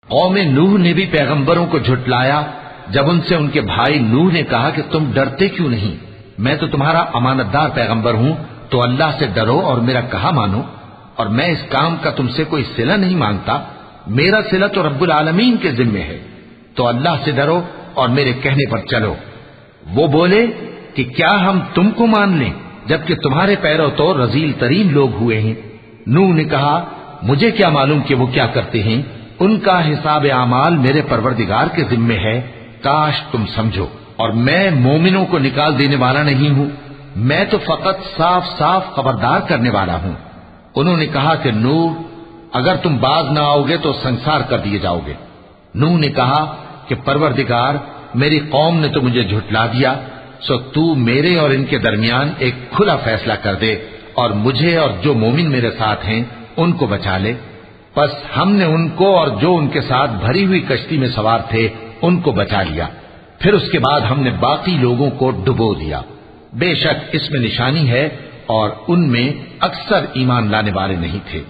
قوم نوح نے بھی پیغمبروں کو جھٹلایا جب ان سے ان کے بھائی نوح نے کہا کہ تم ڈرتے کیوں نہیں؟ میں تو تمہارا امانت دار پیغمبر ہوں، تو اللہ سے ڈرو اور میرا کہا مانو، اور میں اس کام کا تم سے کوئی صلہ نہیں مانگتا، میرا صلہ تو رب العالمین کے ذمے ہے، تو اللہ سے ڈرو اور میرے کہنے پر چلو۔ وہ بولے کہ کیا ہم تم کو مان لیں جبکہ تمہارے پیرو تو رذیل ترین لوگ ہوئے ہیں؟ نوح نے کہا مجھے کیا معلوم کہ وہ کیا کرتے ہیں، ان کا حساب اعمال میرے پروردگار کے ذمے ہے، کاش تم سمجھو، اور میں مومنوں کو نکال دینے والا نہیں ہوں، میں تو فقط صاف صاف خبردار کرنے والا ہوں۔ انہوں نے کہا کہ نوح اگر تم باز نہ آؤ گے تو سنسار کر دیے جاؤ گے۔ نوح نے کہا کہ پروردگار میری قوم نے تو مجھے جھٹلا دیا، سو تو میرے اور ان کے درمیان ایک کھلا فیصلہ کر دے اور مجھے اور جو مومن میرے ساتھ ہیں ان کو بچا لے۔ پس ہم نے ان کو اور جو ان کے ساتھ بھری ہوئی کشتی میں سوار تھے ان کو بچا لیا، پھر اس کے بعد ہم نے باقی لوگوں کو ڈبو دیا۔ بے شک اس میں نشانی ہے اور ان میں اکثر ایمان لانے والے نہیں تھے،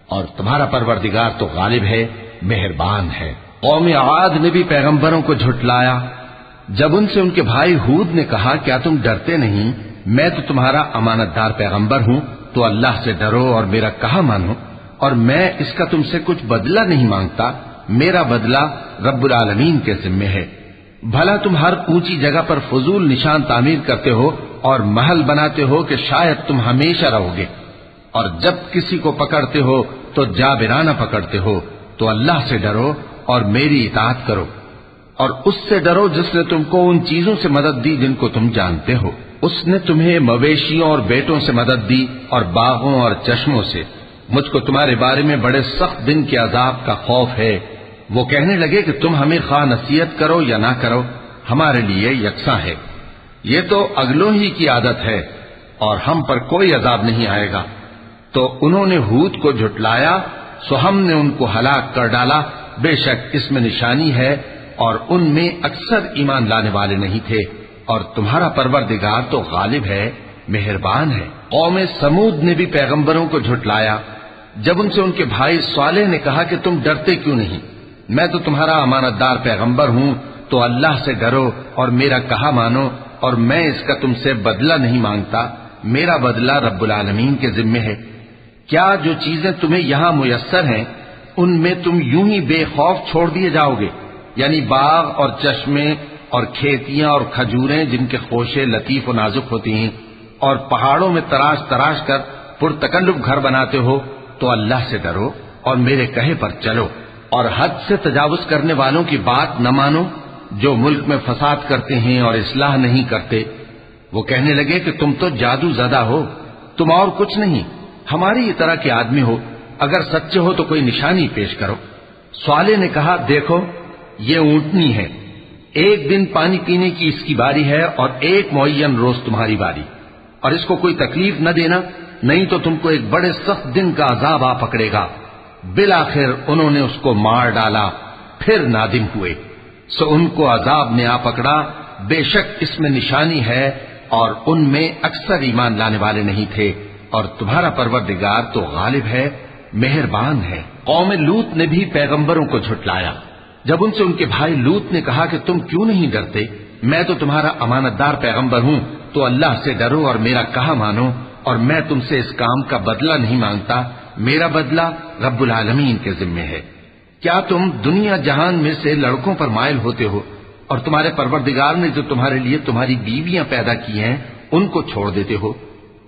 اور تمہارا پروردگار تو غالب ہے، مہربان ہے۔ قوم عاد نے بھی پیغمبروں کو جھٹلایا جب ان سے ان کے بھائی ہود نے کہا کیا تم ڈرتے نہیں؟ میں تو تمہارا امانت دار پیغمبر ہوں، تو اللہ سے ڈرو اور میرا کہا مانو، اور میں اس کا تم سے کچھ بدلہ نہیں مانگتا، میرا بدلہ رب العالمین کے ذمے ہے۔ بھلا تم ہر اونچی جگہ پر فضول نشان تعمیر کرتے ہو اور محل بناتے ہو کہ شاید تم ہمیشہ رہو گے، اور جب کسی کو پکڑتے ہو تو جابرانہ پکڑتے ہو، تو اللہ سے ڈرو اور میری اطاعت کرو، اور اس سے ڈرو جس نے تم کو ان چیزوں سے مدد دی جن کو تم جانتے ہو۔ اس نے تمہیں مویشیوں اور بیٹوں سے مدد دی اور باغوں اور چشموں سے۔ مجھ کو تمہارے بارے میں بڑے سخت دن کے عذاب کا خوف ہے۔ وہ کہنے لگے کہ تم ہمیں خواہ نصیحت کرو یا نہ کرو، ہمارے لیے یکساں ہے، یہ تو اگلوں ہی کی عادت ہے اور ہم پر کوئی عذاب نہیں آئے گا۔ تو انہوں نے ہود کو جھٹلایا، سو ہم نے ان کو ہلاک کر ڈالا، بے شک اس میں نشانی ہے اور ان میں اکثر ایمان لانے والے نہیں تھے، اور تمہارا پروردگار تو غالب ہے، مہربان ہے۔ قوم سمود نے بھی پیغمبروں کو جھٹلایا جب ان سے ان کے بھائی صالح نے کہا کہ تم ڈرتے کیوں نہیں؟ میں تو تمہارا امانت دار پیغمبر ہوں، تو اللہ سے ڈرو اور میرا کہا مانو، اور میں اس کا تم سے بدلہ نہیں مانگتا، میرا بدلہ رب العالمین کے ذمے ہے۔ کیا جو چیزیں تمہیں یہاں میسر ہیں ان میں تم یوں ہی بے خوف چھوڑ دیے جاؤ گے؟ یعنی باغ اور چشمے اور کھیتیاں اور کھجوریں جن کے خوشے لطیف و نازک ہوتی ہیں، اور پہاڑوں میں تراش تراش کر پرتکلف گھر بناتے ہو، تو اللہ سے ڈرو اور میرے کہے پر چلو، اور حد سے تجاوز کرنے والوں کی بات نہ مانو جو ملک میں فساد کرتے ہیں اور اصلاح نہیں کرتے۔ وہ کہنے لگے کہ تم تو جادو زدہ ہو، تم اور کچھ نہیں، ہماری ہی طرح کے آدمی ہو، اگر سچے ہو تو کوئی نشانی پیش کرو۔ صالح نے کہا دیکھو یہ اونٹنی ہے، ایک دن پانی پینے کی اس کی باری ہے اور ایک معین روز تمہاری باری، اور اس کو کوئی تکلیف نہ دینا، نہیں تو تم کو ایک بڑے سخت دن کا عذاب آ پکڑے گا۔ بالآخر انہوں نے اس کو مار ڈالا، پھر نادم ہوئے، سو ان کو عذاب نے آ پکڑا، بے شک اس میں نشانی ہے اور ان میں اکثر ایمان لانے والے نہیں تھے، اور تمہارا پروردگار تو غالب ہے، مہربان ہے۔ قوم لوط نے بھی پیغمبروں کو جھٹلایا جب ان سے ان کے بھائی لوط نے کہا کہ تم کیوں نہیں ڈرتے؟ میں تو تمہارا امانت دار پیغمبر ہوں، تو اللہ سے ڈرو اور میرا کہا مانو، اور میں تم سے اس کام کا بدلہ نہیں مانگتا، میرا بدلہ رب العالمین کے ذمے ہے۔ کیا تم دنیا جہان میں سے لڑکوں پر مائل ہوتے ہو اور تمہارے پروردگار نے جو تمہارے لیے تمہاری بیویاں پیدا کی ہیں ان کو چھوڑ دیتے ہو؟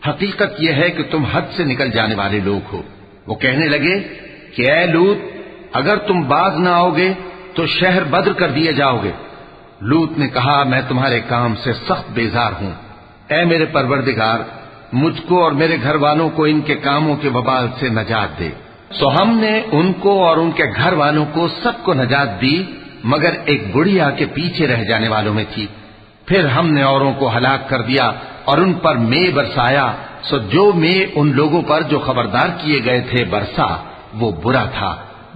حقیقت یہ ہے کہ تم حد سے نکل جانے والے لوگ ہو۔ وہ کہنے لگے کہ اے لوط اگر تم باز نہ آؤ گے تو شہر بدر کر دیے جاؤ گے۔ لوط نے کہا میں تمہارے کام سے سخت بیزار ہوں، اے میرے پروردگار مجھ کو اور میرے گھر والوں کو ان کے کاموں کے وبال سے نجات دے۔ سو ہم نے ان کو اور ان کے گھر والوں کو سب کو نجات دی، مگر ایک بڑھیا کے پیچھے رہ جانے والوں میں تھی۔ پھر ہم نے اوروں کو ہلاک کر دیا اور ان پر مے برسایا، سو جو مے ان لوگوں پر جو خبردار کیے گئے تھے برسا وہ برا تھا،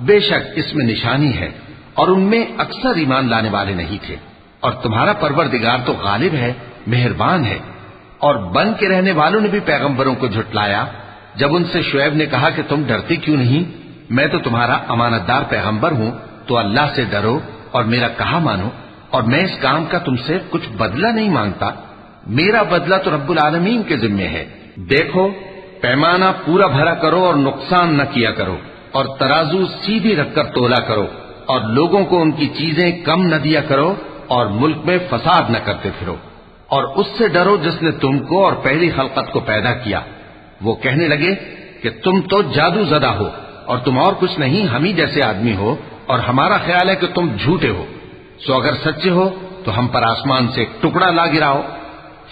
بے شک اس میں نشانی ہے اور ان میں اکثر ایمان لانے والے نہیں تھے، اور تمہارا پروردگار تو غالب ہے، مہربان ہے۔ اور بن کے رہنے والوں نے بھی پیغمبروں کو جھٹلایا جب ان سے شعیب نے کہا کہ تم ڈرتے کیوں نہیں؟ میں تو تمہارا امانت دار پیغمبر ہوں، تو اللہ سے ڈرو اور میرا کہا مانو، اور میں اس کام کا تم سے کچھ بدلہ نہیں مانگتا، میرا بدلہ تو رب العالمین کے ذمے ہے۔ دیکھو پیمانہ پورا بھرا کرو اور نقصان نہ کیا کرو، اور ترازو سیدھی رکھ کر تولا کرو، اور لوگوں کو ان کی چیزیں کم نہ دیا کرو، اور ملک میں فساد نہ کرتے پھرو، اور اس سے ڈرو جس نے تم کو اور پہلی خلقت کو پیدا کیا۔ وہ کہنے لگے کہ تم تو جادو زدہ ہو اور تم اور کچھ نہیں، ہم ہی جیسے آدمی ہو، اور ہمارا خیال ہے کہ تم جھوٹے ہو، سو اگر سچے ہو تو ہم پر آسمان سے ایک ٹکڑا لا گراؤ۔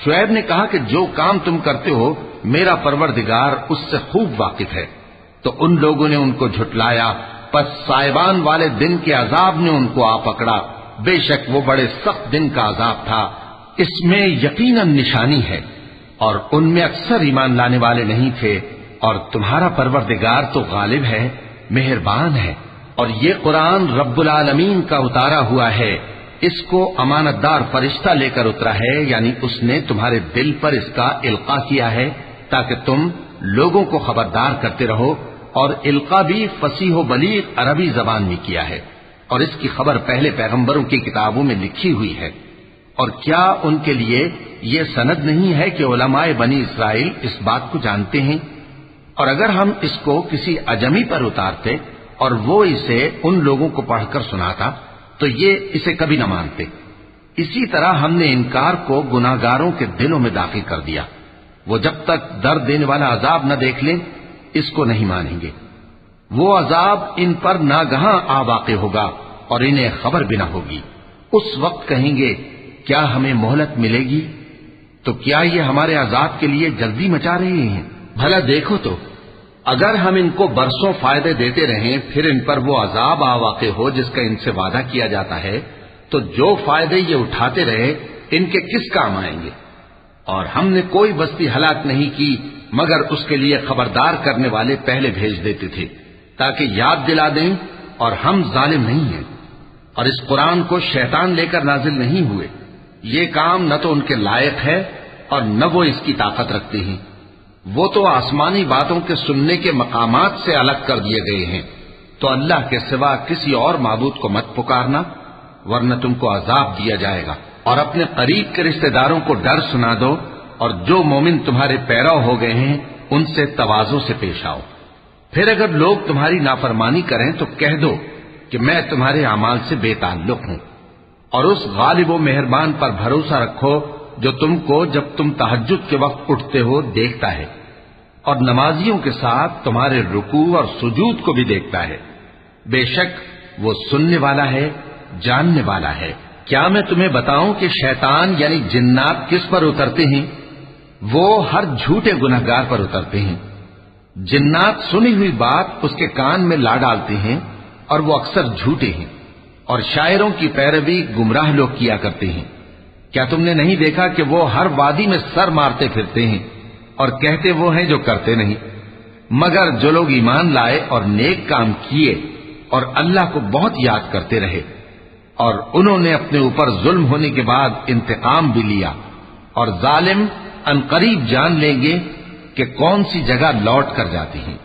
شعیب نے کہا کہ جو کام تم کرتے ہو میرا پروردگار اس سے خوب واقف ہے۔ تو ان لوگوں نے ان کو جھٹلایا، پس سائبان والے دن کے عذاب نے ان کو آ پکڑا، بے شک وہ بڑے سخت دن کا عذاب تھا، اس میں یقیناً نشانی ہے، اور ان میں اکثر ایمان لانے والے نہیں تھے، اور تمہارا پروردگار تو غالب ہے، مہربان ہے۔ اور یہ قرآن رب العالمین کا اتارا ہوا ہے، اس کو امانت دار فرشتہ لے کر اترا ہے، یعنی اس نے تمہارے دل پر اس کا القاء کیا ہے تاکہ تم لوگوں کو خبردار کرتے رہو، اور القاء بھی فصیح و بلیغ عربی زبان میں کیا ہے، اور اس کی خبر پہلے پیغمبروں کی کتابوں میں لکھی ہوئی ہے۔ اور کیا ان کے لیے یہ سند نہیں ہے کہ علماء بنی اسرائیل اس بات کو جانتے ہیں؟ اور اگر ہم اس کو کسی اجمی پر اتارتے اور وہ اسے ان لوگوں کو پڑھ کر سناتا تو یہ اسے کبھی نہ مانتے۔ اسی طرح ہم نے انکار کو گناہگاروں کے دلوں میں داخل کر دیا، وہ جب تک درد دینے والا عذاب نہ دیکھ لیں اس کو نہیں مانیں گے۔ وہ عذاب ان پر ناگہاں آ واقع ہوگا اور انہیں خبر بھی نہ ہوگی۔ اس وقت کہیں گے کیا ہمیں مہلت ملے گی؟ تو کیا یہ ہمارے عذاب کے لیے جلدی مچا رہے ہیں؟ بھلا دیکھو تو اگر ہم ان کو برسوں فائدے دیتے رہیں پھر ان پر وہ عذاب آ واقع ہو جس کا ان سے وعدہ کیا جاتا ہے، تو جو فائدے یہ اٹھاتے رہے ان کے کس کام آئیں گے؟ اور ہم نے کوئی بستی ہلاک نہیں کی مگر اس کے لیے خبردار کرنے والے پہلے بھیج دیتے تھے تاکہ یاد دلا دیں، اور ہم ظالم نہیں ہیں۔ اور اس قرآن کو شیطان لے کر نازل نہیں ہوئے، یہ کام نہ تو ان کے لائق ہے اور نہ وہ اس کی طاقت رکھتے ہیں۔ وہ تو آسمانی باتوں کے سننے کے مقامات سے الگ کر دیے گئے ہیں۔ تو اللہ کے سوا کسی اور معبود کو مت پکارنا ورنہ تم کو عذاب دیا جائے گا، اور اپنے قریب کے رشتہ داروں کو ڈر سنا دو، اور جو مومن تمہارے پیرو ہو گئے ہیں ان سے تواضع سے پیش آؤ۔ پھر اگر لوگ تمہاری نافرمانی کریں تو کہہ دو کہ میں تمہارے اعمال سے بے تعلق ہوں، اور اس غالب و مہربان پر بھروسہ رکھو جو تم کو جب تم تہجد کے وقت اٹھتے ہو دیکھتا ہے، اور نمازیوں کے ساتھ تمہارے رکوع اور سجود کو بھی دیکھتا ہے، بے شک وہ سننے والا ہے، جاننے والا ہے۔ کیا میں تمہیں بتاؤں کہ شیطان یعنی جنات کس پر اترتے ہیں؟ وہ ہر جھوٹے گنہگار پر اترتے ہیں۔ جنات سنی ہوئی بات اس کے کان میں لا ڈالتے ہیں اور وہ اکثر جھوٹے ہیں، اور شاعروں کی پیروی گمراہ لوگ کیا کرتے ہیں۔ کیا تم نے نہیں دیکھا کہ وہ ہر وادی میں سر مارتے پھرتے ہیں اور کہتے وہ ہیں جو کرتے نہیں؟ مگر جو لوگ ایمان لائے اور نیک کام کیے اور اللہ کو بہت یاد کرتے رہے، اور انہوں نے اپنے اوپر ظلم ہونے کے بعد انتقام بھی لیا، اور ظالم ان قریب جان لیں گے کہ کون سی جگہ لوٹ کر جاتی ہیں۔